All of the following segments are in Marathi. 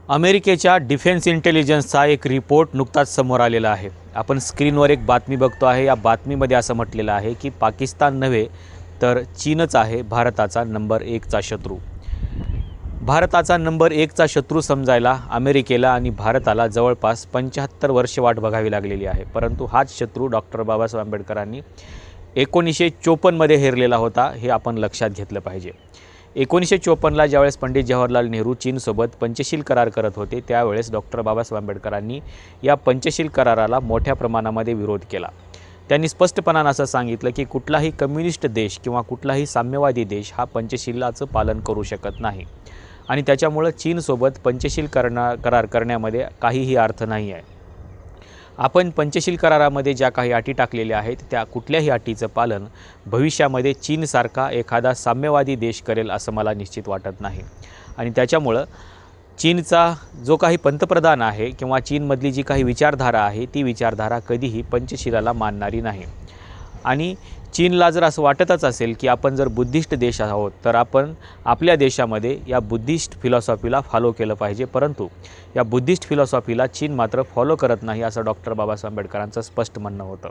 अमेरिकेच्या डिफेन्स इंटेलिजन्सचा एक रिपोर्ट नुकताच समोर आलेला आहे। आपण स्क्रीनवर एक बातमी बघतो आहे। या बातमीमध्ये असं म्हटलेलं आहे की पाकिस्तान नव्हे तर चीनच आहे भारताचा नंबर 1चा शत्रू। भारताचा नंबर 1चा शत्रू समजायला अमेरिकेला आणि भारताला जवळपास 75 वर्षे वाट बघावी लागलेली आहे। परंतु हाच शत्रू डॉक्टर बाबासाहेब आंबेडकरांनी 1954 मध्ये हेरलेला होता, हे आपण लक्षात घेतलं पाहिजे। 1954ला ज्यावेळेस पंडित जवाहरलाल नेहरू चीनसोबत पंचशील करार करत होते, त्यावेळेस डॉक्टर बाबासाहेब आंबेडकरांनी या पंचशील कराराला मोठ्या प्रमाणामध्ये विरोध केला। त्यांनी स्पष्टपणाने असं सांगितलं की कुठलाही कम्युनिस्ट देश किंवा कुठलाही साम्यवादी देश हा पंचशीलाचं पालन करू शकत नाही आणि त्याच्यामुळे चीनसोबत पंचशील करार करण्यामध्ये काहीही अर्थ नाही आहे। आपण पंचशील करारामध्ये ज्या काही अटी टाकलेल्या आहेत त्या कुठल्याही अटीचं पालन भविष्यामध्ये चीनसारखा एखादा साम्यवादी देश करेल असं मला निश्चित वाटत नाही आणि त्याच्यामुळे चीनचा जो काही पंतप्रधान आहे किंवा चीनमधली जी काही विचारधारा आहे ती विचारधारा कधीही पंचशीलाला मानणारी नाही। आणि चीनला जर असं वाटतच असेल की आपण जर बुद्धिस्ट देश आहोत तर आपण आपल्या देशामध्ये या बुद्धिस्ट फिलॉसॉफीला फॉलो केलं पाहिजे, परंतु या बुद्धिस्ट फिलॉसॉफीला चीन मात्र फॉलो करत नाही असं डॉक्टर बाबासाहेब आंबेडकरांचं स्पष्ट म्हणणं होतं।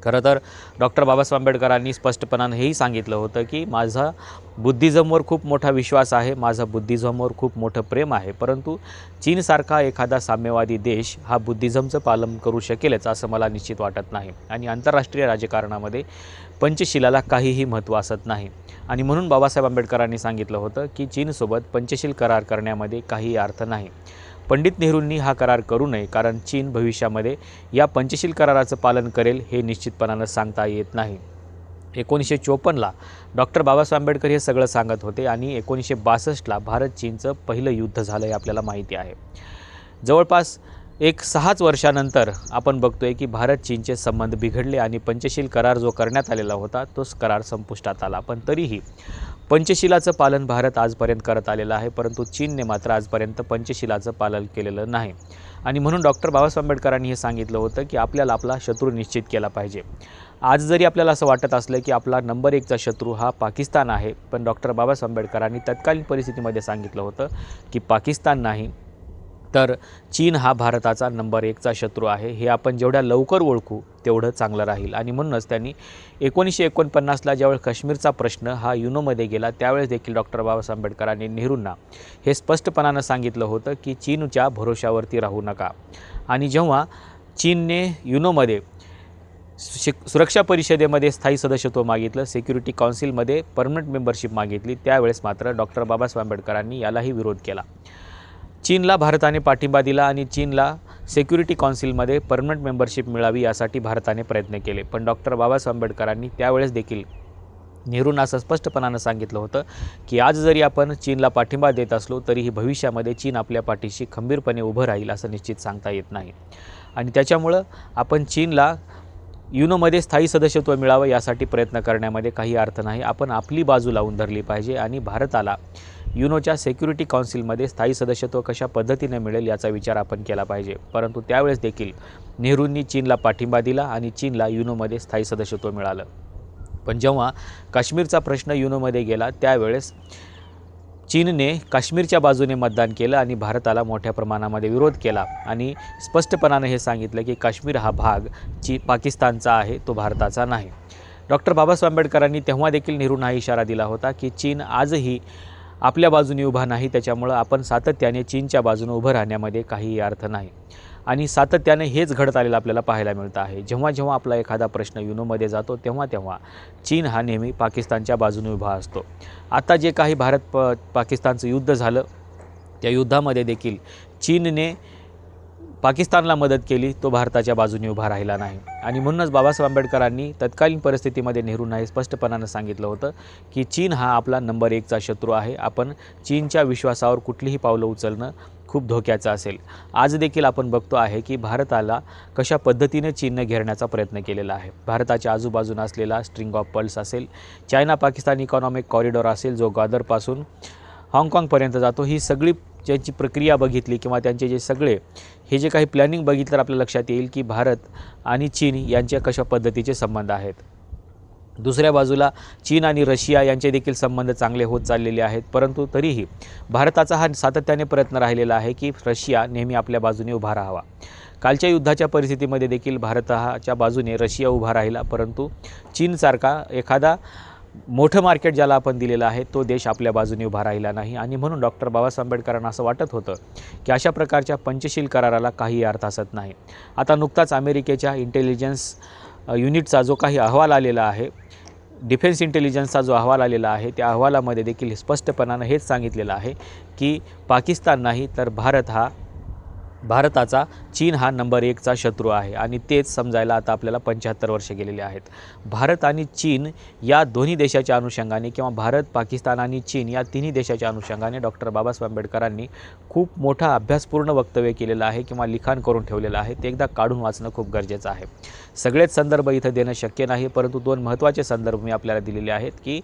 खरं तर डॉक्टर बाबासाहेब आंबेडकरांनी स्पष्टपणाने हेही सांगितलं होतं की माझा बुद्धिझमवर खूप मोठा विश्वास आहे, माझा बुद्धिझमवर खूप मोठं प्रेम आहे, परंतु चीनसारखा एखादा साम्यवादी देश हा बुद्धिझमचं पालन करू शकेलच असं मला निश्चित वाटत नाही आणि आंतरराष्ट्रीय राजकारणामध्ये पंचशीलाला काहीही महत्त्व असत नाही आणि म्हणून बाबासाहेब आंबेडकरांनी सांगितलं होतं की चीनसोबत पंचशील करार करण्यामध्ये काही अर्थ नाही। पंडित नेहरूंनी हा करार करू नये, कारण चीन भविष्यामध्ये या पंचशील कराराचं पालन करेल हे निश्चितपणानं सांगता येत नाही। 1954ला डॉक्टर बाबासाहेब आंबेडकर हे सगळं सांगत होते आणि 1962ला भारत चीनचं पहिलं युद्ध झालं हे आपल्याला माहिती आहे। जवळपास 6 वर्षानंतर आपण बघतोय की भारत चीनचे संबंध बिघडले आणि पंचशील करार जो करण्यात आलेला होता तोच करार संपुष्टात आला, पण तरीही पंचशीलाचं पालन भारत आजपर्यंत करत आलेलं आहे, परंतु चीनने मात्र आजपर्यंत पंचशीलाचं पालन केलेलं नाही आणि म्हणून डॉक्टर बाबासाहेब आंबेडकरांनी हे सांगितलं होतं की आपल्याला आपला शत्रू निश्चित केला पाहिजे। आज जरी आपल्याला असं वाटत असलं की आपला नंबर 1चा शत्रू हा पाकिस्तान आहे, पण डॉक्टर बाबासाहेब आंबेडकरांनी तत्कालीन परिस्थितीमध्ये सांगितलं होतं की पाकिस्तान नाही तर चीन हा भारताचा नंबर 1चा शत्रू आहे। हे आपण जेवढ्या लवकर ओळखू तेवढं चांगलं राहील आणि म्हणूनच त्यांनी 1949ला ज्यावेळेस काश्मीरचा प्रश्न हा युनोमध्ये गेला त्यावेळेस देखील डॉक्टर बाबासाहेब आंबेडकरांनी नेहरूंना हे स्पष्टपणानं सांगितलं होतं की चीनच्या भरोशावरती राहू नका आणि जेव्हा चीनने युनोमध्ये सुरक्षा परिषदेमध्ये स्थायी सदस्यत्व मागितलं, सिक्युरिटी काउन्सिलमध्ये परमनंट मेंबरशिप मागितली, त्यावेळेस मात्र डॉक्टर बाबासाहेब आंबेडकरांनी यालाही विरोध केला। चीनला भारताने पाठिंबा दिला आणि चीनला सिक्युरिटी काउन्सिलमध्ये परमनंट मेंबरशिप मिळावी यासाठी भारताने प्रयत्न केले, पण डॉक्टर बाबासाहेब आंबेडकरांनी त्यावेळेस देखील नेहरूंना असं स्पष्टपणानं सांगितलं होतं की आज जरी आपण चीनला पाठिंबा देत असलो तरीही भविष्यामध्ये चीन आपल्या पाठीशी खंबीरपणे उभं राहील असं निश्चित सांगता येत नाही आणि त्याच्यामुळं आपण चीनला युनोमध्ये स्थायी सदस्यत्व मिळावं यासाठी प्रयत्न करण्यामध्ये काही अर्थ नाही। आपण आपली बाजू लावून धरली पाहिजे आणि भारताला युनोच्या सिक्युरिटी काउन्सिलमध्ये स्थायी सदस्यत्व कशा पद्धतीने मिळेल याचा विचार आपण केला पाहिजे, परंतु त्यावेळेस देखील नेहरूंनी चीनला पाठिंबा दिला आणि चीनला युनोमध्ये स्थायी सदस्यत्व मिळालं। पण जेव्हा काश्मीरचा प्रश्न युनोमध्ये गेला त्यावेळेस चीनने काश्मीरच्या बाजूने मतदान केलं आणि भारताला मोठ्या प्रमाणामध्ये विरोध केला आणि स्पष्टपणाने हे सांगितलं की काश्मीर हा भाग पाकिस्तानचा आहे, तो भारताचा नाही। डॉक्टर बाबासाहेब आंबेडकरांनी तेव्हा देखील नेहरूंना हा इशारा दिला होता की चीन आजही आपल्या बाजूने उभा नाही, त्याच्यामुळं आपण सातत्याने चीनच्या बाजूने उभं राहण्यामध्ये काहीही अर्थ नाही आणि सातत्याने हेच घडत आलेलं आपल्याला पाहायला मिळतं आहे। जेव्हा जेव्हा आपला एखादा प्रश्न युनोमध्ये जातो तेव्हा तेव्हा चीन हा नेहमी पाकिस्तानच्या बाजूने उभा असतो। आता जे काही भारत पाकिस्तानचं युद्ध झालं त्या युद्धामध्ये देखील चीनने पाकिस्तानला मदत केली, तो भारताच्या बाजूने उभा राहिला नाही आणि म्हणूनच बाबासाहेब आंबेडकरांनी तत्कालीन परिस्थितीमध्ये नेहरूंना हे स्पष्टपणानं सांगितलं होतं की चीन हा आपला नंबर 1चा शत्रू आहे, आपण चीनच्या विश्वासावर कुठलीही पावलं उचलणं खूप धोक्याचं असेल। आज देखील आपण बघतो आहे की भारताला कशा पद्धतीने चीनने घेरण्याचा प्रयत्न केलेला आहे। भारताच्या आजूबाजूला असलेला स्ट्रिंग ऑफ पर्ल्स असेल, चायना पाकिस्तान इकॉनॉमिक कॉरिडॉर असेल जो ग्वादरपासून हाँगकाँगपर्यंत जातो, ही सगळी ज्यांची प्रक्रिया बघितली किंवा त्यांचे जे सगळे हे जे काही प्लॅनिंग बघितलं तर आपल्या लक्षात येईल की भारत आणि चीन यांच्या कशा पद्धतीचे संबंध आहेत। दुसऱ्या बाजूला चीन आणि रशिया यांचे देखील संबंध चांगले होत चाललेले आहेत, परंतु तरीही भारताचा हा सातत्याने प्रयत्न राहिलेला आहे की रशिया नेहमी आपल्या बाजूने उभा राहावा। कालच्या युद्धाच्या परिस्थितीमध्ये देखील भारताच्या बाजूने रशिया उभा राहिला, परंतु चीनसारखा एखादा मोठं मार्केट ज्याला आपण दिलेलं आहे तो देश आपल्या बाजूने उभा राहिला नाही आणि म्हणून डॉक्टर बाबासाहेब आंबेडकरांना असं वाटत होतं की अशा प्रकारच्या पंचशील कराराला काही अर्थ असत नाही। आता नुकताच अमेरिकेच्या इंटेलिजन्स युनिटचा जो काही अहवाल आलेला आहे, डिफेन्स इंटेलिजन्सचा जो अहवाल आलेला आहे, त्या अहवालामध्ये देखील स्पष्टपणानं हेच सांगितलेलं आहे की पाकिस्तान नाही तर भारताचा चीन हा नंबर 1चा शत्रू आहे आणि तेच समजायला आता आपल्याला 75 वर्ष गेलेले आहेत। भारत आणि चीन या दोन्ही देशाच्या अनुषंगाने किंवा भारत, पाकिस्तान आणि चीन या तिन्ही देशाच्या अनुषंगाने डॉक्टर बाबासाहेब आंबेडकरांनी खूप मोठा अभ्यासपूर्ण वक्तव्य केलेलं आहे किंवा लिखाण करून ठेवलेलं आहे, ते एकदा काढून वाचणं खूप गरजेचं आहे। सगळेच संदर्भ इथं देणं शक्य नाही, परंतु 2 महत्त्वाचे संदर्भ मी आपल्याला दिलेले आहेत की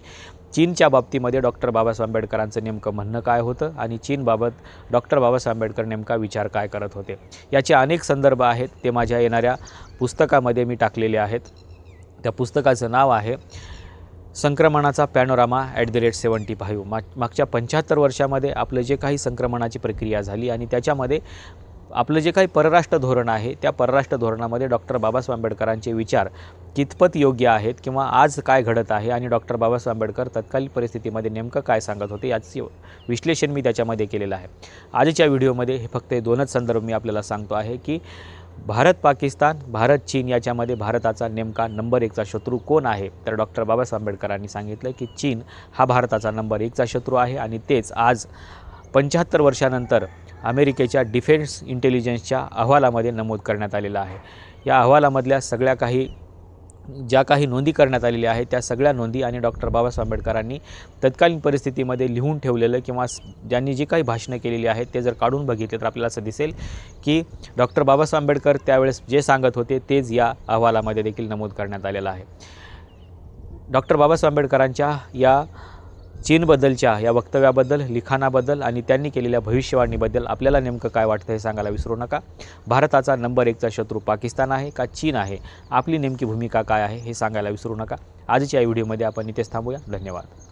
चीनच्या बाबतीमध्ये डॉक्टर बाबासाहेब आंबेडकरांचं नेमकं म्हणणं काय होतं आणि चीनबाबत डॉक्टर बाबासाहेब आंबेडकर नेमका विचार काय करत होते। याचे अनेक संदर्भ आहेत, ते माझ्या येणाऱ्या पुस्तकामध्ये मी टाकलेले आहेत। त्या पुस्तकाचं नाव आहे संक्रमणाचा पॅनोरामा @75। मागच्या 75 वर्षामध्ये आपलं जे काही संक्रमणाची प्रक्रिया झाली आणि त्याच्यामध्ये आपलं जे काही परराष्ट्र धोरण आहे, त्या परराष्ट्र धोरणामध्ये डॉक्टर बाबासाहेब आंबेडकरांचे विचार कितपत योग्य आहेत किंवा आज काय घडत आहे आणि डॉक्टर बाबासाहेब आंबेडकर तत्कालीन परिस्थितीमध्ये नेमकं काय सांगत होते याचे विश्लेषण मी त्याच्यामध्ये केलेलं आहे। आजच्या व्हिडिओमध्ये हे फक्त 2च संदर्भ मी आपल्याला सांगतो आहे की भारत पाकिस्तान, भारत चीन याच्यामध्ये भारताचा नेमका नंबर 1चा शत्रू कोण आहे, तर डॉक्टर बाबासाहेब आंबेडकरांनी सांगितलं की चीन हा भारताचा नंबर 1चा शत्रू आहे आणि तेच आज 75 वर्षानंतर अमेरिकेच्या डिफेन्स इंटेलिजन्सच्या अहवालामध्ये नमूद करण्यात आलेलं आहे। या अहवालामधल्या ज्या काही नोंदी करण्यात आलेल्या आहेत त्या सगळ्या नोंदी आणि डॉक्टर बाबासाहेब आंबेडकरांनी तत्कालीन परिस्थितीमध्ये लिहून ठेवलेलं किंवा ज्यांनी जी काही भाषणं केलेली आहेत ते जर काढून बघितले तर आपल्याला असं दिसेल की डॉक्टर बाबासाहेब आंबेडकर त्यावेळेस जे सांगत होते तेच या अहवालामध्ये देखील नमूद करण्यात आलेलं आहे। डॉक्टर बाबासाहेब आंबेडकरांच्या या चीनबद्दलच्या या वक्तव्याबद्दल, लिखाणाबद्दल आणि त्यांनी केलेल्या भविष्यवाणीबद्दल आपल्याला नेमकं काय वाटतं हे सांगायला विसरू नका। भारताचा नंबर 1चा शत्रू पाकिस्तान आहे का चीन आहे, आपली नेमकी भूमिका काय आहे हे सांगायला विसरू नका। आजच्या या व्हिडिओमध्ये आपण इथेच थांबूया। धन्यवाद।